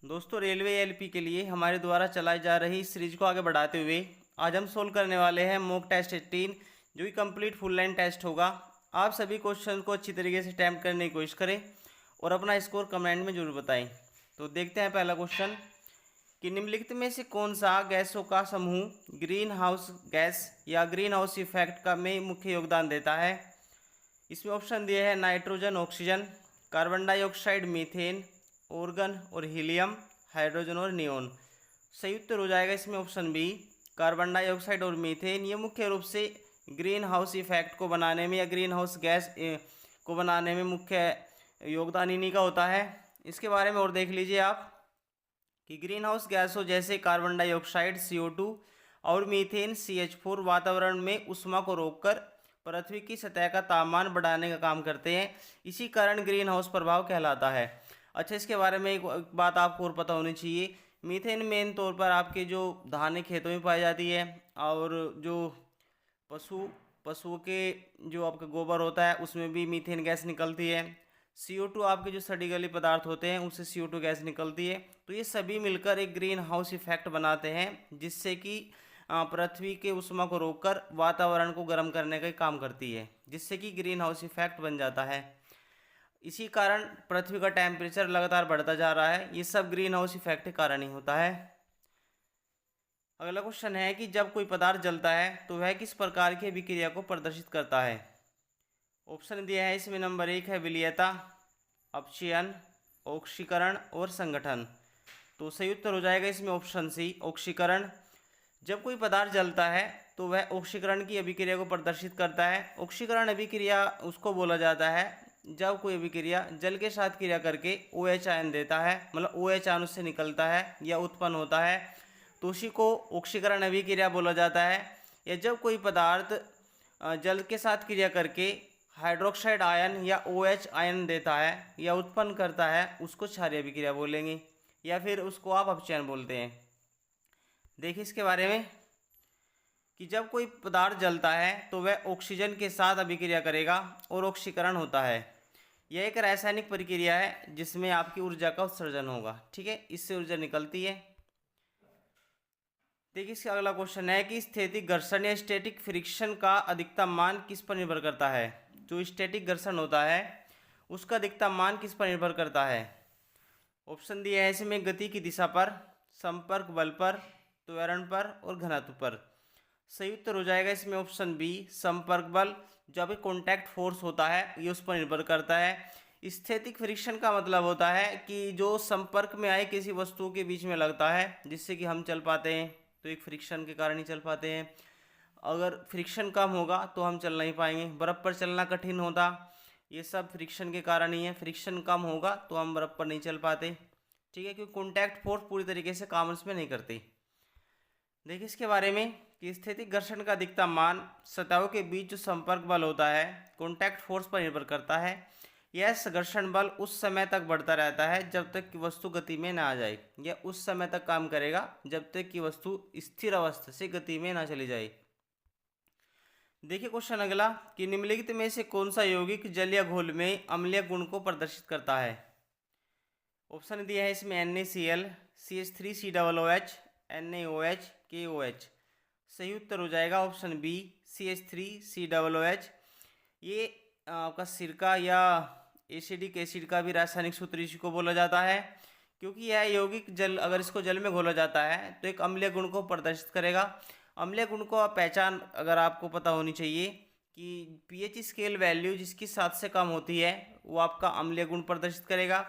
दोस्तों, railway LP के लिए हमारे द्वारा चलाई जा रही सीरीज को आगे बढ़ाते हुए आज हम सोल्व करने वाले हैं मॉक टेस्ट 18, जो कि कंप्लीट फुल लाइन टेस्ट होगा। आप सभी क्वेश्चन को अच्छी तरीके से अटैम्प्ट करने की कोशिश करें और अपना स्कोर कमेंट में जरूर बताएं। तो देखते हैं पहला क्वेश्चन कि निम्नलिखित में से कौन सा गैसों का समूह ग्रीन हाउस गैस या ग्रीन हाउस इफेक्ट का में मुख्य योगदान देता है। इसमें ऑप्शन दिए हैं nitrogen, oxygen, carbon dioxide, methane, organ और हीलियम, हाइड्रोजन और नियोन। सही उत्तर हो जाएगा इसमें ऑप्शन बी, कार्बन डाइऑक्साइड और मीथेन। ये मुख्य रूप से ग्रीन हाउस इफेक्ट को बनाने में या ग्रीन हाउस गैस को बनाने में मुख्य योगदान इन्हीं का होता है। इसके बारे में और देख लीजिए आप कि ग्रीन हाउस गैसों जैसे कार्बन डाइऑक्साइड CO2 और मीथेन CH4 वातावरण में ऊष्मा को रोककर पृथ्वी की सतह का तापमान बढ़ाने का काम करते हैं। इसी कारण ग्रीन हाउस प्रभाव कहलाता है। अच्छा, इसके बारे में एक बात आपको और पता होनी चाहिए। मीथेन मेन तौर पर आपके जो धान खेतों में पाई जाती है और जो पशुओं के जो आपका गोबर होता है उसमें भी मीथेन गैस निकलती है। CO2 आपके जो सड़ी गली पदार्थ होते हैं उससे CO2 गैस निकलती है। तो ये सभी मिलकर एक ग्रीन हाउस इफेक्ट बनाते हैं, जिससे कि पृथ्वी के ऊष्मा को रोककर वातावरण को गर्म करने का काम करती है, जिससे कि ग्रीन हाउस इफेक्ट बन जाता है। इसी कारण पृथ्वी का टेम्परेचर लगातार बढ़ता जा रहा है। ये सब ग्रीन हाउस इफेक्ट के कारण ही होता है। अगला क्वेश्चन है कि जब कोई पदार्थ जलता है तो वह किस प्रकार की अभिक्रिया को प्रदर्शित करता है। ऑप्शन दिया है इसमें नंबर 1 है विलीयता, अपचयन, ऑक्सीकरण और संगठन। तो सही उत्तर हो जाएगा इसमें ऑप्शन सी, ऑक्सीकरण। जब कोई पदार्थ जलता है तो वह ऑक्सीकरण की अभिक्रिया को प्रदर्शित करता है। ऑक्सीकरण अभिक्रिया उसको बोला जाता है जब कोई अभिक्रिया जल के साथ क्रिया करके OH आयन देता है, मतलब OH आयन उससे निकलता है या उत्पन्न होता है, तो उसी को ऑक्सीकरण अभिक्रिया बोला जाता है। या जब कोई पदार्थ जल के साथ क्रिया करके हाइड्रोक्साइड आयन या OH आयन देता है या उत्पन्न करता है, उसको क्षारीय अभिक्रिया बोलेंगे, या फिर उसको आप अपचयन बोलते हैं। देखिए इसके बारे में कि जब कोई पदार्थ जलता है तो वह ऑक्सीजन के साथ अभिक्रिया करेगा और ऑक्सीकरण होता है। यह एक रासायनिक प्रक्रिया है जिसमें आपकी ऊर्जा का उत्सर्जन होगा। ठीक है, इससे ऊर्जा निकलती है। देखिए इसका अगला क्वेश्चन है कि स्थैतिक घर्षण या स्टैटिक फ्रिक्शन का अधिकतम मान किस पर निर्भर करता है। जो स्टैटिक घर्षण होता है उसका अधिकतम मान किस पर निर्भर करता है। ऑप्शन दिया है इसमें गति की दिशा पर, संपर्क बल पर, त्वरण पर और घनत्व पर। सही उत्तर हो जाएगा इसमें ऑप्शन बी, संपर्क बल। जो अभी कॉन्टैक्ट फोर्स होता है ये उस पर निर्भर करता है। स्थैतिक फ्रिक्शन का मतलब होता है कि जो संपर्क में आए किसी वस्तु के बीच में लगता है जिससे कि हम चल पाते हैं, तो एक फ्रिक्शन के कारण ही चल पाते हैं। अगर फ्रिक्शन कम होगा तो हम चल नहीं पाएंगे। बर्फ़ पर चलना कठिन होता, ये सब फ्रिक्शन के कारण ही है। फ्रिक्शन कम होगा तो हम बर्फ़ पर नहीं चल पाते। ठीक है, क्योंकि कॉन्टैक्ट फोर्स पूरी तरीके से काम इसमें नहीं करती। देखिए इसके बारे में कि स्थैतिक घर्षण का अधिकतम मान सतहों के बीच जो संपर्क बल होता है कॉन्टैक्ट फोर्स पर निर्भर करता है। यह घर्षण बल उस समय तक बढ़ता रहता है जब तक कि वस्तु गति में ना आ जाए। यह उस समय तक काम करेगा जब तक कि वस्तु स्थिर अवस्था से गति में ना चली जाए। देखिए क्वेश्चन अगला कि निम्नलिखित में से कौन सा यौगिक जल या घोल में अम्लीय गुण को प्रदर्शित करता है। ऑप्शन दिया है इसमें NaCl, CH3COOH, NaOH, KOH। सही उत्तर हो जाएगा ऑप्शन बी, CH3COOH। ये आपका सिरका या एसिडिक एसिड का भी रासायनिक सूत्र इसी को बोला जाता है, क्योंकि यह यौगिक जल अगर इसको जल में घोला जाता है तो एक अम्लीय गुण को प्रदर्शित करेगा। अम्लीय गुण को पहचान अगर आपको पता होनी चाहिए कि pH स्केल वैल्यू जिसकी 7 से कम होती है वो आपका अम्लीय गुण प्रदर्शित करेगा,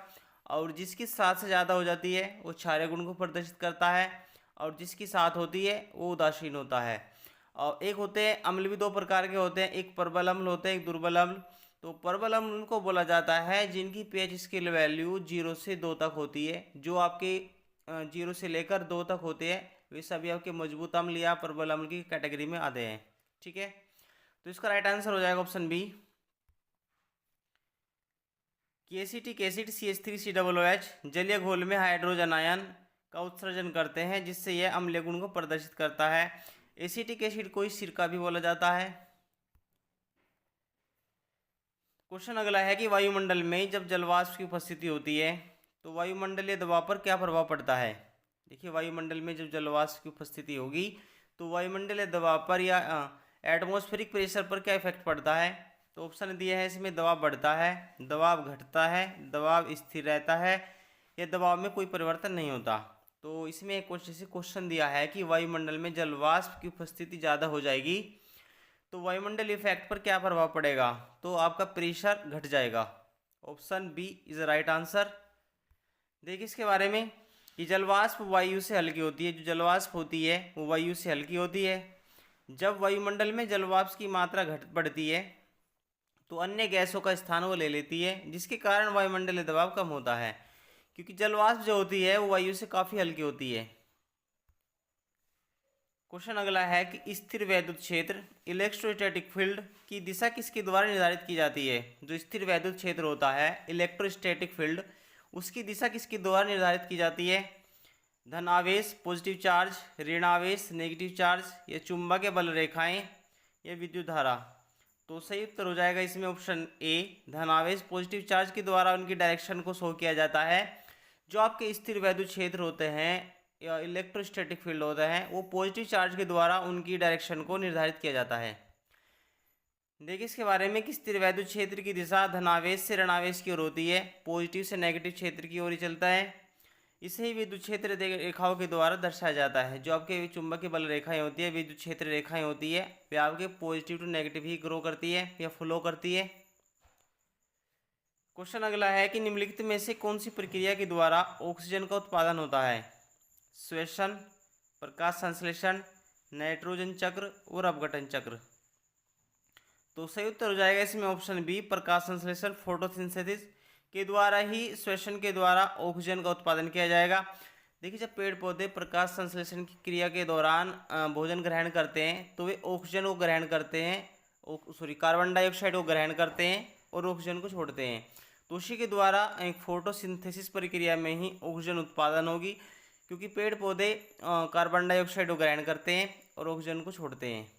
और जिसकी 7 से ज़्यादा हो जाती है वो क्षारीय गुण को प्रदर्शित करता है, और जिसकी 7 होती है वो उदासीन होता है। और एक होते हैं अम्ल भी दो प्रकार के होते हैं, एक प्रबल अम्ल होते हैं, एक दुर्बल अम्ल। तो प्रबल अम्ल उनको बोला जाता है जिनकी pH स्केल वैल्यू 0 से 2 तक होती है। जो आपके 0 से लेकर 2 तक होते हैं वे सभी आपके मजबूत अम्ल या प्रबल अम्ल की कैटेगरी में आते हैं। ठीक है, तो इसका राइट आंसर हो जाएगा ऑप्शन बी कि एसिटिक एसिड CH3COOH जलीय घोल में हाइड्रोजन आयन का उत्सर्जन करते हैं, जिससे यह अम्लीय गुण को प्रदर्शित करता है। एसिटिक एसिड को सिरका भी बोला जाता है। क्वेश्चन अगला है कि वायुमंडल में जब जलवाष्प की उपस्थिति होती है तो वायुमंडलीय दबाव पर क्या प्रभाव पड़ता है। देखिए वायुमंडल में जब जलवाष्प की उपस्थिति होगी तो वायुमंडलीय दबाव पर या एटमॉस्फेरिक प्रेशर पर क्या इफेक्ट पड़ता है। तो ऑप्शन दिया है इसमें, दबाव बढ़ता है, दबाव घटता है, दबाव स्थिर रहता है या दबाव में कोई परिवर्तन नहीं होता। तो इसमें एक क्वेश्चन दिया है कि वायुमंडल में जलवाष्प की उपस्थिति ज़्यादा हो जाएगी तो वायुमंडल इफेक्ट पर क्या प्रभाव पड़ेगा। तो आपका प्रेशर घट जाएगा। Option B is right answer. देखिए इसके बारे में कि जलवाष्प वायु से हल्की होती है। जो जलवाष्प होती है वो वायु से हल्की होती है। जब वायुमंडल में जलवाष्प की मात्रा घट बढ़ती है तो अन्य गैसों का स्थान वो ले लेती है, जिसके कारण वायुमंडलीय दबाव कम होता है, क्योंकि जलवाष्प जो होती है वो वायु से काफ़ी हल्की होती है। क्वेश्चन अगला है कि स्थिर वैद्युत क्षेत्र इलेक्ट्रोस्टैटिक फील्ड की दिशा किसके द्वारा निर्धारित की जाती है। जो स्थिर वैद्युत क्षेत्र होता है इलेक्ट्रोस्टैटिक फील्ड, उसकी दिशा किसके द्वारा निर्धारित की जाती है। धन आवेश पॉजिटिव चार्ज, ऋण आवेश नेगेटिव चार्ज, या चुंबकीय बल रेखाएं या विद्युत धारा। तो सही उत्तर हो जाएगा इसमें ऑप्शन ए, धन आवेश पॉजिटिव चार्ज के द्वारा उनकी डायरेक्शन को शो किया जाता है। जो आपके स्थिर वैद्युत क्षेत्र होते हैं या इलेक्ट्रोस्टैटिक फील्ड होता है वो पॉजिटिव चार्ज के द्वारा उनकी डायरेक्शन को निर्धारित किया जाता है। देखिए इसके बारे में कि स्थिर वैद्युत क्षेत्र की दिशा धनावेश से ऋणावेश की ओर होती है, पॉजिटिव से नेगेटिव क्षेत्र की ओर ही चलता है। इसे ही विद्युत क्षेत्र रेखाओं के द्वारा दर्शाया जाता है। जो आपके चुंबकीय बल रेखाएं होती है, विद्युत क्षेत्र रेखाएं होती है, वे आपके पॉजिटिव टू नेगेटिव ही ग्रो करती है या फ्लो करती है। क्वेश्चन अगला है कि निम्नलिखित में से कौन सी प्रक्रिया के द्वारा ऑक्सीजन का उत्पादन होता है। श्वसन, प्रकाश संश्लेषण, नाइट्रोजन चक्र और अपघटन चक्र। तो सही उत्तर हो जाएगा इसमें ऑप्शन बी, प्रकाश संश्लेषण, फोटोसिंथेसिस के द्वारा ही श्वसन के द्वारा ऑक्सीजन का उत्पादन किया जाएगा। देखिए जब पेड़ पौधे प्रकाश संश्लेषण की क्रिया के दौरान भोजन ग्रहण करते हैं तो वे ऑक्सीजन को ग्रहण करते हैं, कार्बन डाइऑक्साइड को ग्रहण करते हैं और ऑक्सीजन को छोड़ते हैं। तो उसी के द्वारा एक फोटोसिंथेसिस प्रक्रिया में ही ऑक्सीजन उत्पादन होगी, क्योंकि पेड़ पौधे कार्बन डाइऑक्साइड को ग्रहण करते हैं और ऑक्सीजन को छोड़ते हैं।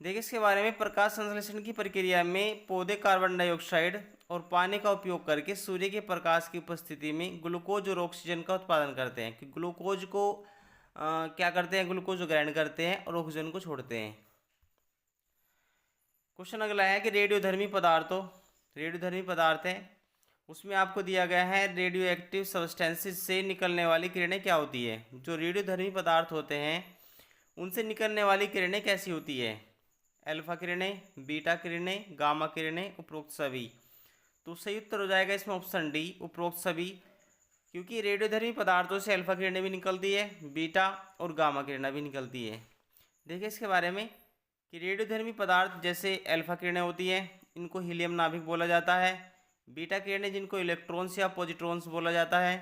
देखिए इसके बारे में प्रकाश संश्लेषण की प्रक्रिया में पौधे कार्बन डाइऑक्साइड और पानी का उपयोग करके सूर्य के प्रकाश की उपस्थिति में ग्लूकोज और ऑक्सीजन का उत्पादन करते हैं। कि ग्लूकोज को क्या करते हैं, ग्लूकोज को ग्रहण करते हैं और ऑक्सीजन को छोड़ते हैं। क्वेश्चन अगला है कि रेडियोधर्मी पदार्थ है, उसमें आपको दिया गया है रेडियो एक्टिव सब्सटेंसेस से निकलने वाली किरणें क्या होती है। जो रेडियोधर्मी पदार्थ होते हैं उनसे निकलने वाली किरणें कैसी होती है। अल्फा किरणें, बीटा किरणें, गामा किरणें, उपरोक्त सभी। तो सही उत्तर हो जाएगा इसमें ऑप्शन डी, उपरोक्त सभी, क्योंकि रेडियोधर्मी पदार्थों से अल्फा किरणें भी निकलती है, बीटा और गामा किरणें भी निकलती है। देखिए इसके बारे में कि रेडियोधर्मी पदार्थ जैसे अल्फा किरणें होती हैं इनको हीलियम नाभिक बोला जाता है, बीटा किरणें जिनको इलेक्ट्रॉन्स या पॉजिट्रॉन्स बोला जाता है,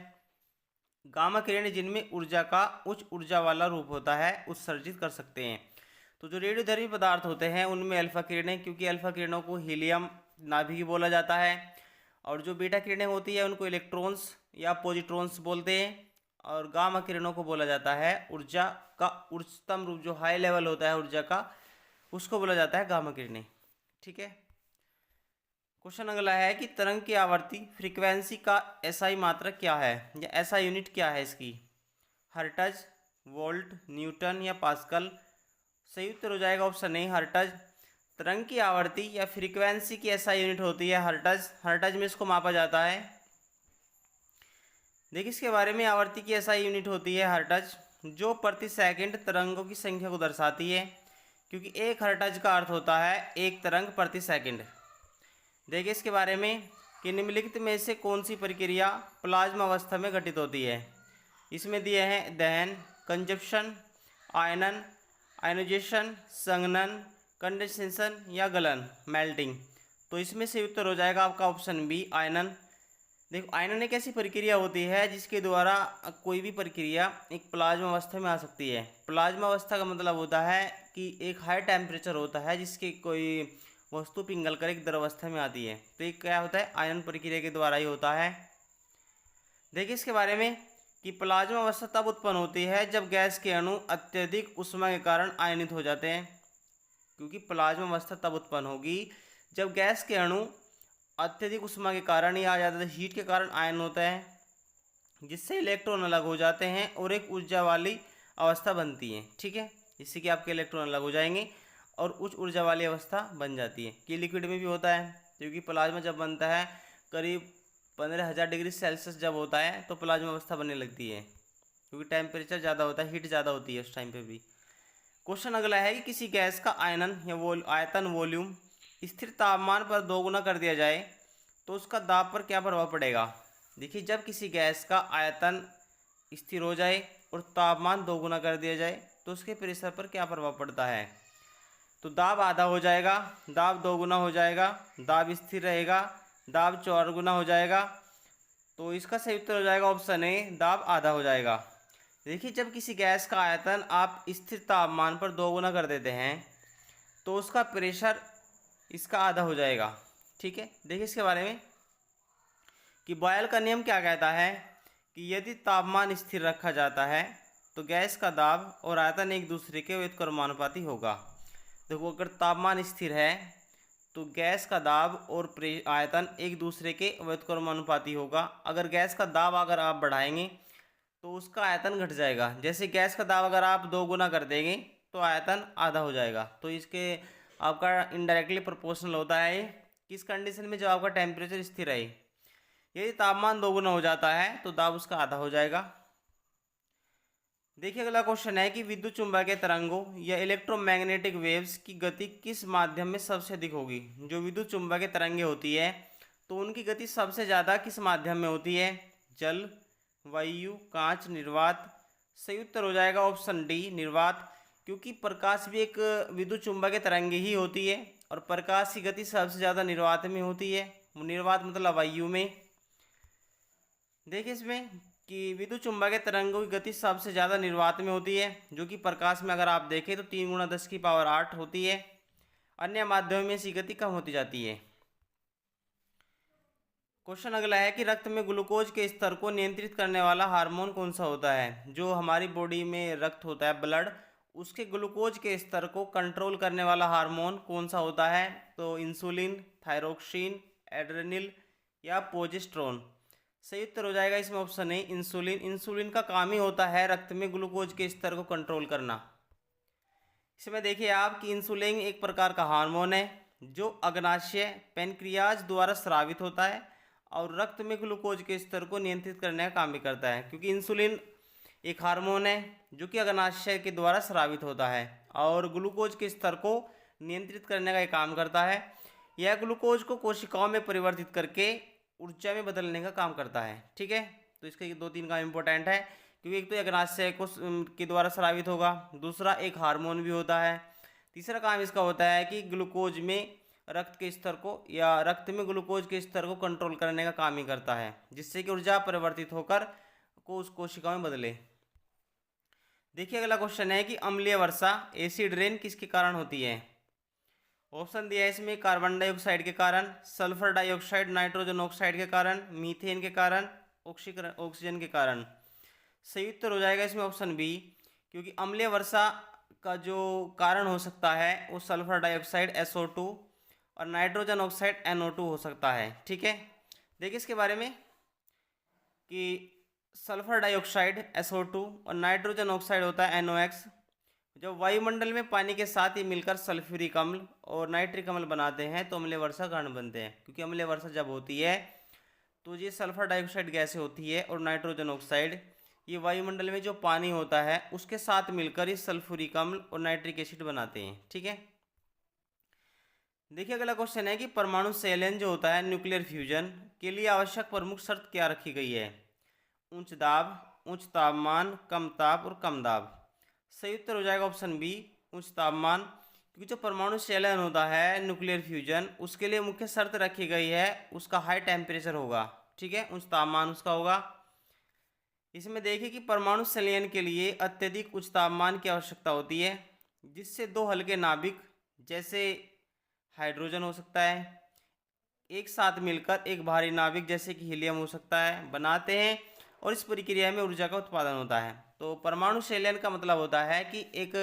गामा किरणें जिनमें ऊर्जा का उच्च ऊर्जा वाला रूप होता है उत्सर्जित कर सकते हैं। तो जो रेडियोधर्मी पदार्थ होते हैं उनमें अल्फा किरणें, क्योंकि अल्फा किरणों को हीलियम नाभिक बोला जाता है, और जो बीटा किरणें होती है उनको इलेक्ट्रॉन्स या पॉजिट्रॉन्स बोलते हैं, और गामा किरणों को बोला जाता है ऊर्जा का उच्चतम रूप, जो हाई लेवल होता है ऊर्जा का, उसको बोला जाता है गामा किरणें। ठीक है। क्वेश्चन अगला है कि तरंग की आवर्ती फ्रीक्वेंसी का एसआई मात्रक क्या है, या एसआई यूनिट क्या है इसकी। हर्ट्ज, वोल्ट, न्यूटन या पास्कल। सही उत्तर हो जाएगा ऑप्शन ए, हर्ट्ज। तरंग की आवर्ती या फ्रीक्वेंसी की एसआई यूनिट होती है हर्ट्ज। हर्ट्ज में इसको मापा जाता है। देखिए इसके बारे में, आवर्ती की एसआई यूनिट होती है हर्ट्ज, जो प्रति सेकंड तरंगों की संख्या को दर्शाती है, क्योंकि एक हर्ट्ज का अर्थ होता है एक तरंग प्रति सेकंड। देखिए इसके बारे में कि निम्नलिखित में से कौन सी प्रक्रिया प्लाज्मा अवस्था में घटित होती है। इसमें दिए हैं दहन, कंजप्शन, आयनन, आयनाइजेशन, संघनन, कंडेंसेशन या गलन, मेल्टिंग। तो इसमें से उत्तर हो जाएगा आपका ऑप्शन बी, आयनन। देखो आयनन एक ऐसी प्रक्रिया होती है जिसके द्वारा कोई भी प्रक्रिया एक प्लाज्मा अवस्था में आ सकती है। प्लाज्मा अवस्था का मतलब होता है कि एक हाई टेम्परेचर होता है जिसके कोई वस्तु पिघल कर एक द्रव अवस्था में आती है, तो ये क्या होता है, आयनन प्रक्रिया के द्वारा ही होता है। देखिए इसके बारे में कि प्लाज्मा अवस्था तब उत्पन्न होती है जब गैस के अणु अत्यधिक ऊष्मा के कारण आयनित हो जाते हैं। क्योंकि प्लाज्मा अवस्था तब उत्पन्न होगी जब गैस के अणु अत्यधिक उष्मा के कारण या ज़्यादा हीट के कारण आयन होता है, जिससे इलेक्ट्रॉन अलग हो जाते हैं और एक ऊर्जा वाली अवस्था बनती है। ठीक है, जिससे कि आपके इलेक्ट्रॉन अलग हो जाएंगे और उच्च ऊर्जा वाली अवस्था बन जाती है। कि लिक्विड में भी होता है, क्योंकि प्लाज्मा जब बनता है करीब 15,000 डिग्री सेल्सियस जब होता है तो प्लाज्मा अवस्था बनने लगती है, क्योंकि टेम्परेचर ज़्यादा होता है, हीट ज़्यादा होती है उस टाइम पे भी। क्वेश्चन अगला है कि किसी गैस का आयनन या आयतन वॉल्यूम स्थिर तापमान पर दोगुना कर दिया जाए तो उसका दाब पर क्या प्रभाव पड़ेगा। देखिए, जब किसी गैस का आयतन स्थिर हो जाए और तापमान दोगुना कर दिया जाए तो उसके प्रेशर पर क्या प्रभाव पड़ता है। तो दाब आधा हो जाएगा, दाब दोगुना हो जाएगा, दाब स्थिर रहेगा, दाब चौगुना हो जाएगा। तो इसका सही उत्तर हो जाएगा ऑप्शन ए, दाब आधा हो जाएगा। देखिए, जब किसी गैस का आयतन आप स्थिर तापमान पर दोगुना कर देते हैं तो उसका प्रेशर इसका आधा हो जाएगा। ठीक है, देखिए इसके बारे में कि बॉयल का नियम क्या कहता है कि यदि तापमान स्थिर रखा जाता है तो गैस का दाब और आयतन एक दूसरे के व्युत्क्रमानुपाती होगा। देखो, अगर तापमान स्थिर है तो गैस का दाब और आयतन एक दूसरे के व्युत्क्रमानुपाती होगा। अगर गैस का दाब अगर आप बढ़ाएंगे तो उसका आयतन घट जाएगा। जैसे गैस का दाब अगर आप 2 गुना कर देंगे तो आयतन आधा हो जाएगा। तो इसके आपका इनडायरेक्टली प्रोपोर्शनल होता है। किस कंडीशन में, जब आपका टेम्परेचर स्थिर रहे। यदि तापमान 2 गुना हो जाता है तो दाब उसका आधा हो जाएगा। देखिए, अगला क्वेश्चन है कि विद्युत चुंबकीय तरंगों या इलेक्ट्रोमैग्नेटिक वेव्स की गति किस माध्यम में सबसे अधिक होगी। जो विद्युत चुंबकीय तरंगें होती है तो उनकी गति सबसे ज़्यादा किस माध्यम में होती है। जल, वायु, कांच, निर्वात। सही उत्तर हो जाएगा ऑप्शन डी, निर्वात। क्योंकि प्रकाश भी एक विद्युत चुंबकीय तरंगे ही होती है और प्रकाश की गति सबसे ज़्यादा निर्वात में होती है। निर्वात मतलब वायु में। देखिए इसमें कि विद्युत चुंबकीय तरंगों की गति सबसे ज़्यादा निर्वात में होती है, जो कि प्रकाश में अगर आप देखें तो 3 × 10⁸ होती है। अन्य माध्यमों में इसकी गति कम होती जाती है। क्वेश्चन अगला है कि रक्त में ग्लूकोज के स्तर को नियंत्रित करने वाला हार्मोन कौन सा होता है। जो हमारी बॉडी में रक्त होता है, ब्लड, उसके ग्लूकोज के स्तर को कंट्रोल करने वाला हार्मोन कौन सा होता है। तो इंसुलिन, थायरोक्सिन, एड्रेनल या प्रोजेस्टेरोन। सही उत्तर हो जाएगा इसमें ऑप्शन ए, इंसुलिन। इंसुलिन का काम ही होता है रक्त में ग्लूकोज के स्तर को कंट्रोल करना। इसमें देखिए आप कि इंसुलिन एक प्रकार का हार्मोन है जो अग्नाशय पैनक्रियाज द्वारा स्रावित होता है और रक्त में ग्लूकोज के स्तर को नियंत्रित करने का काम भी करता है। क्योंकि इंसुलिन एक हार्मोन है जो कि अग्नाशय के द्वारा स्रावित होता है और ग्लूकोज के स्तर को नियंत्रित करने का काम करता है। यह ग्लूकोज को कोशिकाओं में परिवर्तित करके ऊर्जा में बदलने का काम करता है। ठीक है, तो इसके 2-3 काम इंपॉर्टेंट है, क्योंकि एक तो अग्नाशय को के द्वारा स्रावित होगा, दूसरा एक हार्मोन भी होता है, तीसरा काम इसका होता है कि ग्लूकोज में रक्त के स्तर को या रक्त में ग्लूकोज के स्तर को कंट्रोल करने का काम ही करता है, जिससे कि ऊर्जा परिवर्तित होकर को उस कोशिका में बदले। देखिए, अगला क्वेश्चन है कि अम्लीय वर्षा, एसिड रेन किसके कारण होती है। ऑप्शन दिया है इसमें कार्बन डाइऑक्साइड के कारण, सल्फर डाइऑक्साइड, नाइट्रोजन ऑक्साइड के कारण, मीथेन के कारण, ऑक्सीजन के कारण। सही उत्तर हो जाएगा इसमें ऑप्शन बी, क्योंकि अम्लीय वर्षा का जो कारण हो सकता है वो सल्फर डाइऑक्साइड SO2 और नाइट्रोजन ऑक्साइड NO2 हो सकता है। ठीक है, देखिए इसके बारे में कि सल्फर डाइऑक्साइड SO2 और नाइट्रोजन ऑक्साइड होता है NOx। जब वायुमंडल में पानी के साथ ही मिलकर सल्फ्यूरिक अम्ल और नाइट्रिक अम्ल बनाते हैं तो अम्लीय वर्षा कारण बनते हैं। क्योंकि अम्लीय वर्षा जब होती है तो ये सल्फर डाइऑक्साइड गैसें होती है और नाइट्रोजन ऑक्साइड, ये वायुमंडल में जो पानी होता है उसके साथ मिलकर ही सल्फ्यूरिक अम्ल और नाइट्रिक एसिड बनाते हैं। ठीक है, देखिए अगला क्वेश्चन है कि परमाणु संलयन जो होता है, न्यूक्लियर फ्यूजन के लिए आवश्यक प्रमुख शर्त क्या रखी गई है। उच्च दाब, उच्च तापमान, कम ताप और कम दाब। सही उत्तर हो जाएगा ऑप्शन बी, उच्च तापमान। क्योंकि जो परमाणु संलयन होता है, न्यूक्लियर फ्यूजन, उसके लिए मुख्य शर्त रखी गई है उसका हाई टेम्परेचर होगा। ठीक है, उच्च तापमान उसका होगा। इसमें देखिए कि परमाणु संलयन के लिए अत्यधिक उच्च तापमान की आवश्यकता होती है, जिससे 2 हल्के नाभिक जैसे हाइड्रोजन हो सकता है एक साथ मिलकर एक भारी नाभिक जैसे कि हीलियम हो सकता है बनाते हैं और इस प्रक्रिया में ऊर्जा का उत्पादन होता है। तो परमाणु संलयन का मतलब होता है कि एक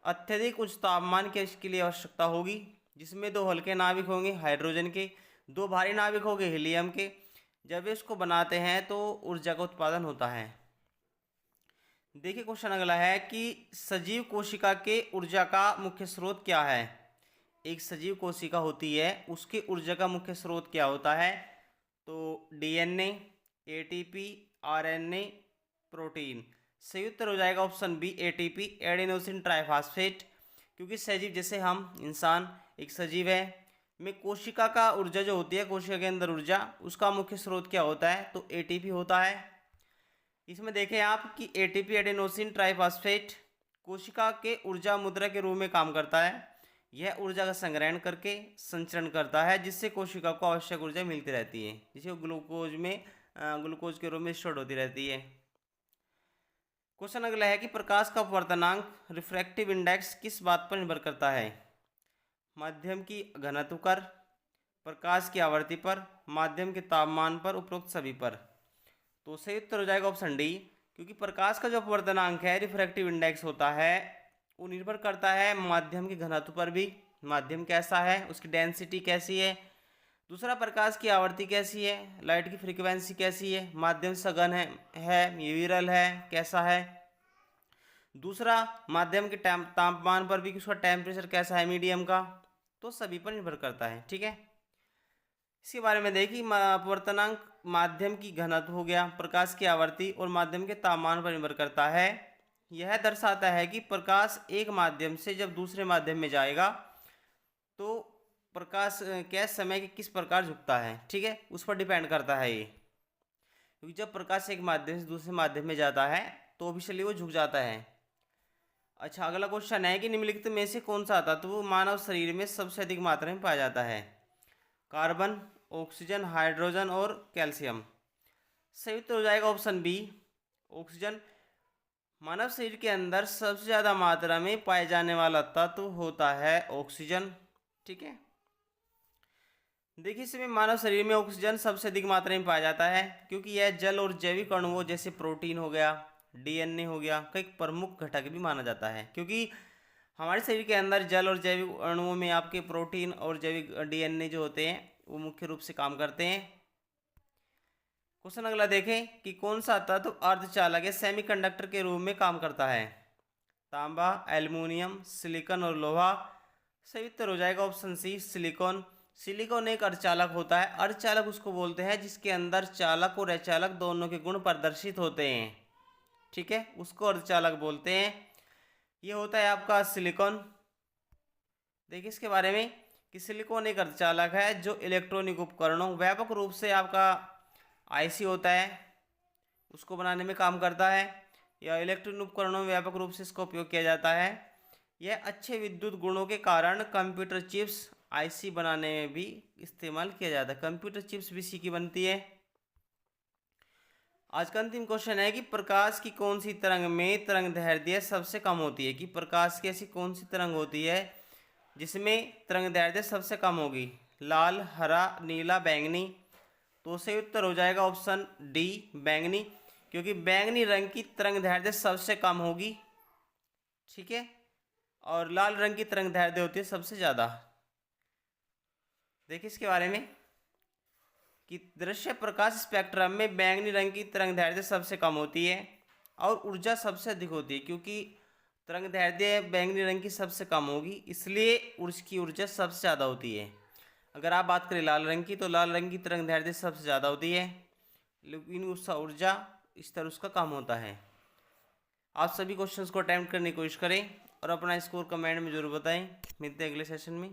अत्यधिक उच्च तापमान के इसके लिए आवश्यकता होगी, जिसमें 2 हल्के नाभिक होंगे हाइड्रोजन के, दो भारी नाभिक हो गए हीलियम के, जब इसको बनाते हैं तो ऊर्जा का उत्पादन होता है। देखिए क्वेश्चन अगला है कि सजीव कोशिका के ऊर्जा का मुख्य स्रोत क्या है। एक सजीव कोशिका होती है, उसकी ऊर्जा का मुख्य स्रोत क्या होता है? तो डीएनए, एटीपी, आरएनए, प्रोटीन। सही उत्तर हो जाएगा option B ATP, adenosine triphosphate. क्योंकि सजीव जैसे हम इंसान एक सजीव है, में कोशिका का ऊर्जा जो होती है, कोशिका के अंदर ऊर्जा, उसका मुख्य स्रोत क्या होता है? तो एटीपी होता है। इसमें देखें आप कि एटीपी एडेनोसिन ट्राइफॉस्फेट कोशिका के ऊर्जा मुद्रा के रूप में काम करता है। यह ऊर्जा का संग्रहण करके संचरण करता है, जिससे कोशिका को आवश्यक ऊर्जा मिलती रहती है, जिसे ग्लूकोज के रूप में स्टोर होती रहती है। क्वेश्चन अगला है कि प्रकाश का अपवर्तनांक रिफ्रैक्टिव इंडेक्स किस बात पर निर्भर करता है? माध्यम की घनत्व पर, प्रकाश की आवृत्ति पर, माध्यम के तापमान पर, उपरोक्त सभी पर। तो सही उत्तर हो जाएगा ऑप्शन डी, क्योंकि प्रकाश का जो अपवर्तनांक है, रिफ्रैक्टिव इंडेक्स होता है, वो निर्भर करता है माध्यम की घनत्व पर भी। माध्यम कैसा है, उसकी डेंसिटी कैसी है, दूसरा प्रकाश की आवृत्ति कैसी है, लाइट की फ्रीक्वेंसी कैसी है, माध्यम सघन है विरल है, कैसा है। दूसरा माध्यम के तापमान पर भी, उसका टेम्परेचर कैसा है, मीडियम का। तो सभी पर निर्भर करता है। ठीक है, इसके बारे में देखिए, अपवर्तनांक माध्यम की घनत्व हो गया, प्रकाश की आवृत्ति और माध्यम के तापमान पर निर्भर करता है। यह दर्शाता है कि प्रकाश एक माध्यम से जब दूसरे माध्यम में जाएगा तो प्रकाश क्या समय के किस प्रकार झुकता है। ठीक है, उस पर डिपेंड करता है ये, क्योंकि जब प्रकाश एक माध्यम से दूसरे माध्यम में जाता है तो ऑब्वियसली वो झुक जाता है। अच्छा, अगला क्वेश्चन है कि निम्नलिखित में से कौन सा तत्व मानव शरीर में सबसे अधिक मात्रा में पाया जाता है? कार्बन, ऑक्सीजन, हाइड्रोजन और कैल्शियम। सही उत्तर हो जाएगा ऑप्शन बी ऑक्सीजन। मानव शरीर के अंदर सबसे ज़्यादा मात्रा में पाए जाने वाला तत्व होता है ऑक्सीजन। ठीक है, देखिए इसमें मानव शरीर में ऑक्सीजन सबसे अधिक मात्रा में पाया जाता है, क्योंकि यह जल और जैविक अणुओं जैसे प्रोटीन हो गया, डीएनए हो गया, का एक प्रमुख घटक भी माना जाता है। क्योंकि हमारे शरीर के अंदर जल और जैविक अणुओं में आपके प्रोटीन और जैविक डीएनए जो होते हैं वो मुख्य रूप से काम करते हैं। क्वेश्चन अगला देखें कि कौन सा तत्व अर्धचालक या सेमीकंडक्टर के रूप में काम करता है? तांबा, एल्युमिनियम, सिलिकॉन और लोहा। सही उत्तर हो जाएगा ऑप्शन सी सिलिकॉन। सिलिकॉन एक अर्धचालक होता है। अर्धचालक उसको बोलते हैं जिसके अंदर चालक और अचालक दोनों के गुण प्रदर्शित होते हैं। ठीक है, उसको अर्धचालक बोलते हैं। ये होता है आपका सिलिकॉन। देखिए इसके बारे में कि सिलिकॉन एक अर्धचालक है जो इलेक्ट्रॉनिक उपकरणों, व्यापक रूप से आपका आईसी होता है, उसको बनाने में काम करता है, या इलेक्ट्रॉनिक उपकरणों में व्यापक रूप से इसका उपयोग किया जाता है। यह अच्छे विद्युत गुणों के कारण कंप्यूटर चिप्स आईसी बनाने में भी इस्तेमाल किया जाता है। कंप्यूटर चिप्स भी इसी की बनती है। आज का अंतिम क्वेश्चन है कि प्रकाश की कौन सी तरंग में तरंग दैर्ध्य सबसे कम होती है? कि प्रकाश की ऐसी कौन सी तरंग होती है जिसमें तरंग दैर्ध्य सबसे कम होगी? लाल, हरा, नीला, बैंगनी। तो सही उत्तर हो जाएगा ऑप्शन डी बैंगनी, क्योंकि बैंगनी रंग की तरंग दैर्ध्य सबसे कम होगी। ठीक है, और लाल रंग की तरंग दैर्ध्य होती है सबसे ज़्यादा। देखिए इसके बारे में कि दृश्य प्रकाश स्पेक्ट्रम में बैंगनी रंग की तरंग दैर्ध्य सबसे कम होती है और ऊर्जा सबसे अधिक होती है। क्योंकि तरंग दैर्ध्य बैंगनी रंग की सबसे कम होगी, इसलिए उसकी ऊर्जा सबसे ज़्यादा होती है। अगर आप बात करें लाल रंग की, तो लाल रंग की तरंग दैर्ध्य सबसे ज़्यादा होती है, लेकिन उसका ऊर्जा स्तर उसका कम होता है। आप सभी क्वेश्चंस को अटेम्प्ट करने की कोशिश करें और अपना स्कोर कमेंट में जरूर बताएं। मिलते हैं अगले सेशन में।